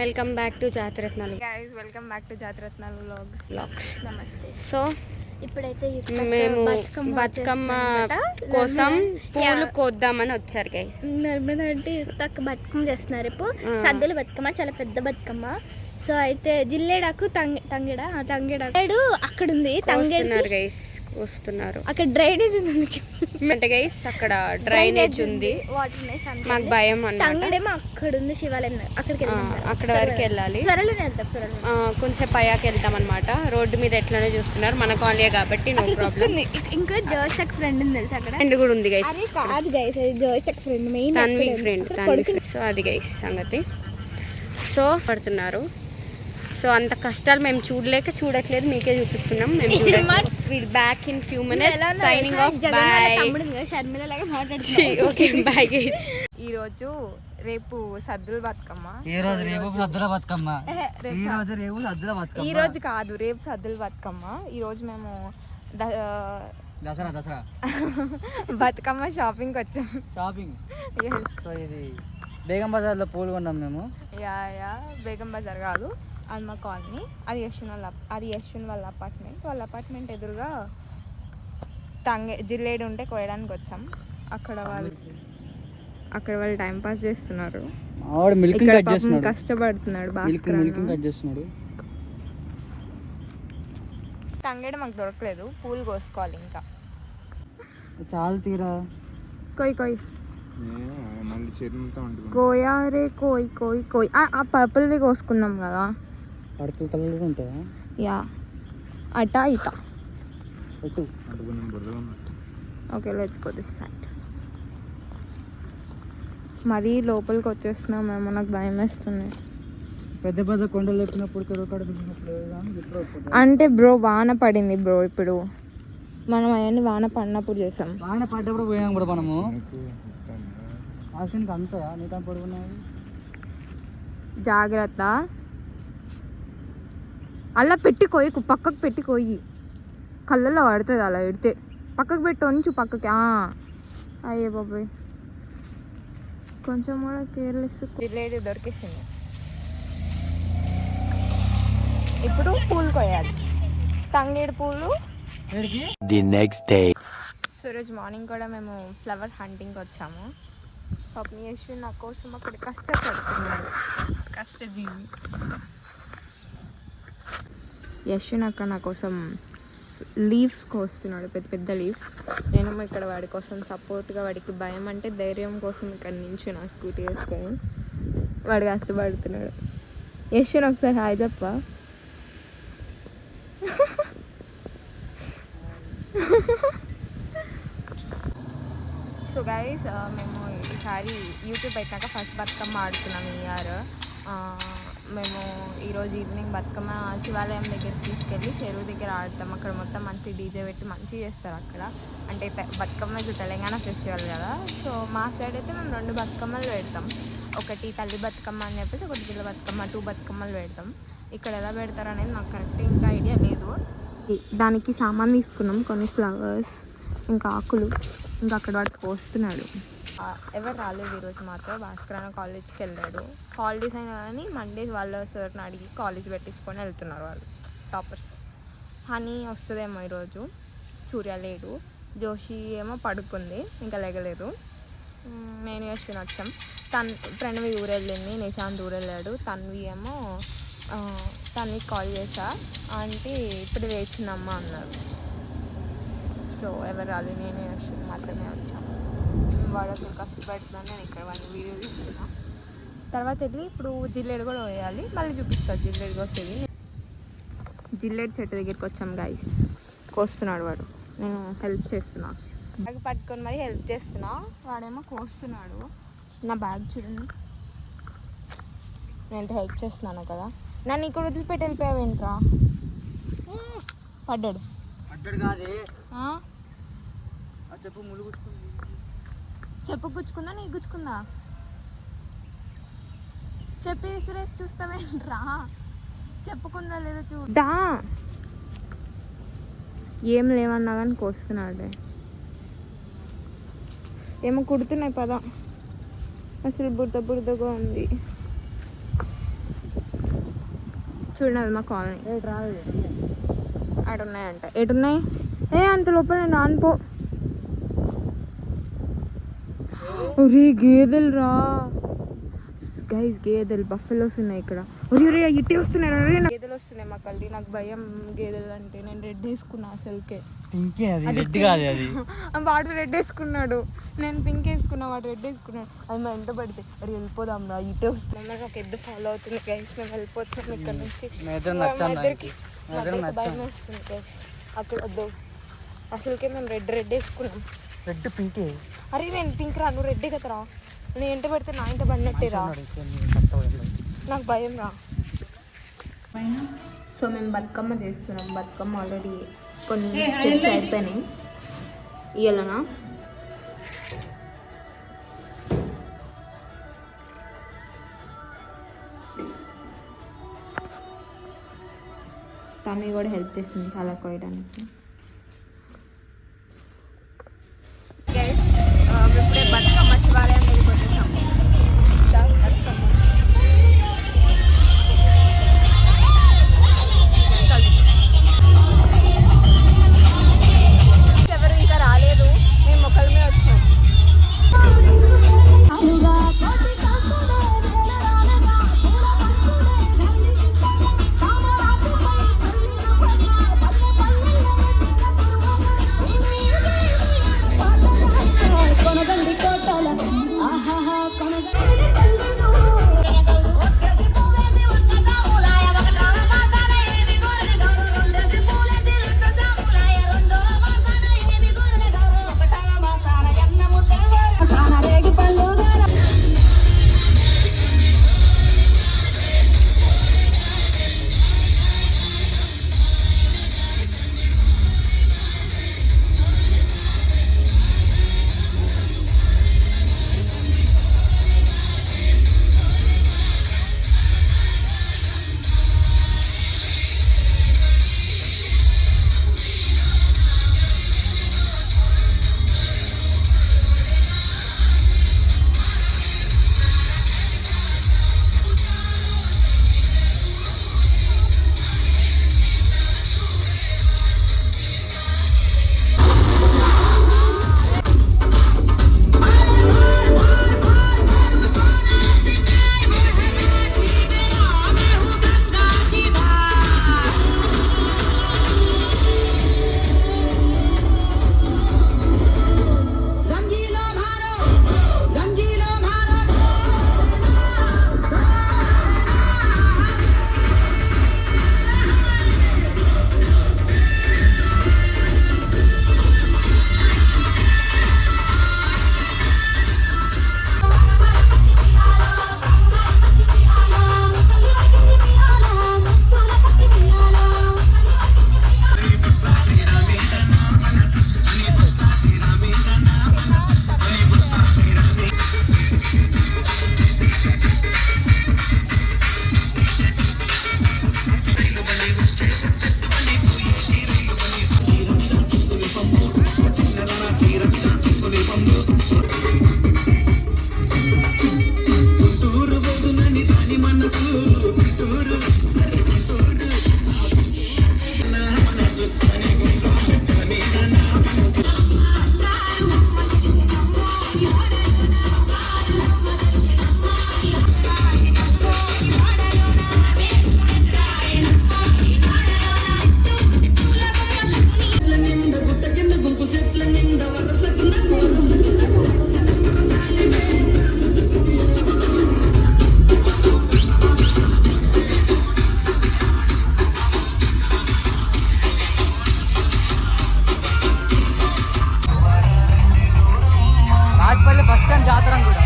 Welcome back to Jathiratnalu guys, welcome back to Jathiratnalu vlogs. నమస్తే. So ఇప్పుడైతే మేము బతుకమ్మ కోసం పూలు కోద్దామని వచ్చారు గైస్. నర్మదా అంటే పక్క బతుకమ్మ చేస్తున్నారు. రేపు సద్దుల బతుకమ్మ, చాలా పెద్ద బతుకమ్మ. సో అయితే జిల్లేడాకు తంగేడాకు అక్కడ ఉంది. తంగేడున్నారు గైస్, వస్తున్నారు. అక్కడ డ్రైనేజ్ ఉంది అంటే గైస్ అక్కడ డ్రైనేజ్ ఉంది, వాటర్ మాకు భయం అన్నమాట. తంగేడేమో అక్కడ ఉంది, శివాలయం అక్కడికి అక్కడ వరకు వెళ్ళాలి. త్వరలోనే వెళ్తాం. కొంచెం పైకి వెళ్తాం అనమాట. రోడ్డు మీద ఎట్లనే చూస్తున్నారు, మన కాలనీ కాబట్టి నో ప్రాబ్లం. ఇంకా జోషక్ ఫ్రెండ్ ఉంది తెలుసు, అక్కడ ఫ్రెండ్ కూడా ఉంది గైస్. అది కాదు గైస్, అది జోషక్ friend, main Tanvi friend. So అది గైస్ సంగతి. సో పడుతున్నారు. సో అంత కష్టాలు మేము చూడట్లేదు, మీకే చూపిస్తున్నాం. మేము will back in few minutes. Signing off. Bye. Sharmila లాగా మాట్లాడుతున్నాం. Okay bye guys. ఈ రోజు రేపు సద్దుల బతుకమ్మ. ఈ రోజు కాదు, రేపు సద్దుల బతుకమ్మ. ఈ రోజు మేము దసరా బతుకమ్మ షాపింగ్ వచ్చాం. ఇది బేగం బజార్ లో పూలు కొన్నాం మేము. యా బేగం బజార్ కాదు, అల్మా కాలనీ. అది యశ్విన్ వాళ్ళ అపార్ట్మెంట్ ఎదురుగా జిల్లేడు ఉంటే కోయడానికి వచ్చాం. అక్కడ వాళ్ళు టైం పాస్ చేస్తున్నారు. కష్టపడుతున్నాడు భాస్కర్. తంగేడు మాకు దొరకలేదు, పూలు కోసుకోవాలి. ఇంకా చాలా తీరా కోయి కోయారే కోయి. ఆ పర్పుల్వి కోసుకుందాం కదా. పర్పుల్ కలర్ ఉంటాయా? యా, అటా ఇటా. Okay, let's go this side. మరీ లోపలికి వచ్చేస్తున్నాం మేము, నాకు భయం వేస్తుంది. పెద్ద పెద్ద కొండలు ఎక్కినప్పుడు అంటే బ్రో వాన పడింది బ్రో. ఇప్పుడు మనం అవన్నీ వాన పడినప్పుడు చేసాం. వాన పడ్డప్పుడు పోయాం కూడా మనము. అంతా నీకు పడుకున్నాయి. జాగ్రత్త. అలా పెట్టి కోయి, పక్కకు పెట్టి కోయి. కళ్ళల్లో పడుతుంది అలా పెడితే. పక్కకు పెట్టి ఉంచు పక్కకి. అయ్యే బాబాయ్, కొంచెం కూడా కేర్లెస్. జిల్లేడు దొరికేసింది. ఇప్పుడు పూలు కోయాలి, తంగేడు పూలు. సో రోజు మార్నింగ్ కూడా మేము ఫ్లవర్ హంటింగ్కి వచ్చాము. పాపం యశ్విన్ నా కోసం అక్కడ కష్టపడుతున్నాడు, కష్టజీవి. యశ్విన్ అక్కడ నా కోసం లీవ్స్ కోస్తున్నాడు, పెద్ద పెద్ద లీవ్స్. నేను ఇక్కడ వాడి కోసం సపోర్ట్గా, వాడికి భయం అంటే ధైర్యం కోసం ఇక్కడ నుంచి నా స్కూటీ వేసుకొని వాడు కష్టపడుతున్నాడు. యశ్విన్ ఒకసారి హాయ్ చెప్ప. సో గైస్, మేము ఈసారి యూట్యూబ్ పెట్టినాక ఫస్ట్ బతుకమ్మ ఆడుతున్నాం ఈ ఇయర్. మేము ఈరోజు ఈవినింగ్ బతుకమ్మ శివాలయం దగ్గరికి తీసుకెళ్ళి చెరువు దగ్గర ఆడతాం. అక్కడ మొత్తం మంచి డీజే పెట్టి మంచిగా చేస్తారు అక్కడ. అంటే బతుకమ్మ ఇది తెలంగాణ ఫెస్టివల్ కదా. సో మా సైడ్ అయితే మేము 2 బతుకమ్మలు పెడతాం. ఒకటి తల్లి బతుకమ్మ అని చెప్పేసి, ఒకటి పిల్ల బతుకమ్మ. 2 బతుకమ్మలు పెడతాం. ఇక్కడ ఎలా పెడతారు అనేది నాకు కరెక్ట్ ఇంకా ఐడియా లేదు. దానికి సామాన్ తీసుకున్నాం, కొన్ని ఫ్లవర్స్, ఇంకా ఆకులు. ఇంకా అక్కడ వాడికి పోస్తున్నాడు. ఎవరు రాలేదు ఈరోజు మాతో. భాస్కర్ అన్న కాలేజ్కి వెళ్ళాడు. హాలిడేస్ అయినా కానీ మండే వాళ్ళ సార్ని అడిగి కాలేజ్ పెట్టించుకొని వెళ్తున్నారు వాళ్ళు, టాపర్స్. హనీ వస్తుందేమో ఈరోజు. సూర్య లేడు. జోషి ఏమో పడుకుంది, ఇంకా లేగలేదు. నేను యశ్విన్ వచ్చాం. ప్రణవి ఊరెళ్ళింది, నిశాంత్ ఊరెళ్ళాడు. తన్వి ఏమో తన్వికి కాల్ చేశా, ఆంటీ ఇప్పుడు వేసిందమ్మా అన్నారు. సో ఎవరు రాలేదు, నేను యశ్విన్ మాత్రమే వచ్చాను. వాడు అసలు కష్టపడుతున్నాను, నేను ఇక్కడ వాళ్ళ వీడియో తీస్తున్నా. తర్వాత వెళ్ళి ఇప్పుడు జిల్లేడు కూడా వేయాలి, మళ్ళీ చూపిస్తా జిల్లేడు వస్తుంది. జిల్లేడు చెట్టు దగ్గరికి వచ్చాం గైస్. కోస్తున్నాడు వాడు, నేను హెల్ప్ చేస్తున్నా. బ్యాగ్ పట్టుకొని మరి హెల్ప్ చేస్తున్నా, వాడేమో కోస్తున్నాడు. నా బ్యాగ్ చూడండి, నేను హెల్ప్ చేస్తున్నాను కదా. నన్ను ఇక్కడ వదిలిపెట్టి వెళ్ళిపోయావేంట్రా? పడ్డాడు. చెప్పు గుచ్చుకుందా, నీకు గుచ్చుకుందా? చెప్పి సురేష్ చూస్తావేంట్రా? చెప్పుకుందా లేదో చూడా. ఏం లేవన్నా కానీ కోస్తున్నాడే. ఏమో కుడుతున్నాయి పదా, అసలు బురద బురదగా ఉంది. చూడండి మా కాలనీ అటున్నాయంట. ఎటున్నాయి? అంత లోపల నేను రానుపో. ఒరే గేదెలు రా గైస్, గేదెలు బఫెలోస్ ఉన్నాయి ఇక్కడ. ఒరే ఇట్టే వస్తున్నాయి. అరే గేదెలు వస్తున్నాయి మా కళ్ళి. నాకు భయం గేదెలు అంటే. నేను రెడ్ వేసుకున్నా అసలుకే. వాడు రెడ్ వేసుకున్నాడు, నేను పింక్ వేసుకున్నా, వాడు రెడ్ వేసుకున్నాడు. అది మా ఇంట పడితే అరే వెళ్ళిపోదాం రా, ఇటే వస్తున్నాం. నాకు ఎద్దు ఫాలో అవుతుంది గైస్. మేము వెళ్ళిపోతున్నాం ఇక్కడ నుంచి. భయం వేస్తుంది గైస్. అక్కడ వద్దు అసలుకే. మేము రెడ్ వేసుకున్నాం. రెడ్ పింకే. అరే నేను పింక్ రా, నువ్వు రెడ్డే కదరా. నేను ఎంట పడితే నా ఇంట పడినట్టే రా. నాకు భయం రా. సో మేము బతుకమ్మ చేస్తున్నాం. బతుకమ్మ ఆల్రెడీ కొన్ని స్టెప్స్ అయిపోయినాయి. ఇయ్యాలనా తమ్మి కూడా హెల్ప్ చేసింది చాలా కోయడానికి. ఇప్పుడే బతుకమ్మ శివాలయం మీద కొట్టేసాం. ఎవరు ఇంకా రాలేదు, మేము ఒకళ్ళమే వచ్చినాం. ఫస్ట్ టైం జాతర కూడా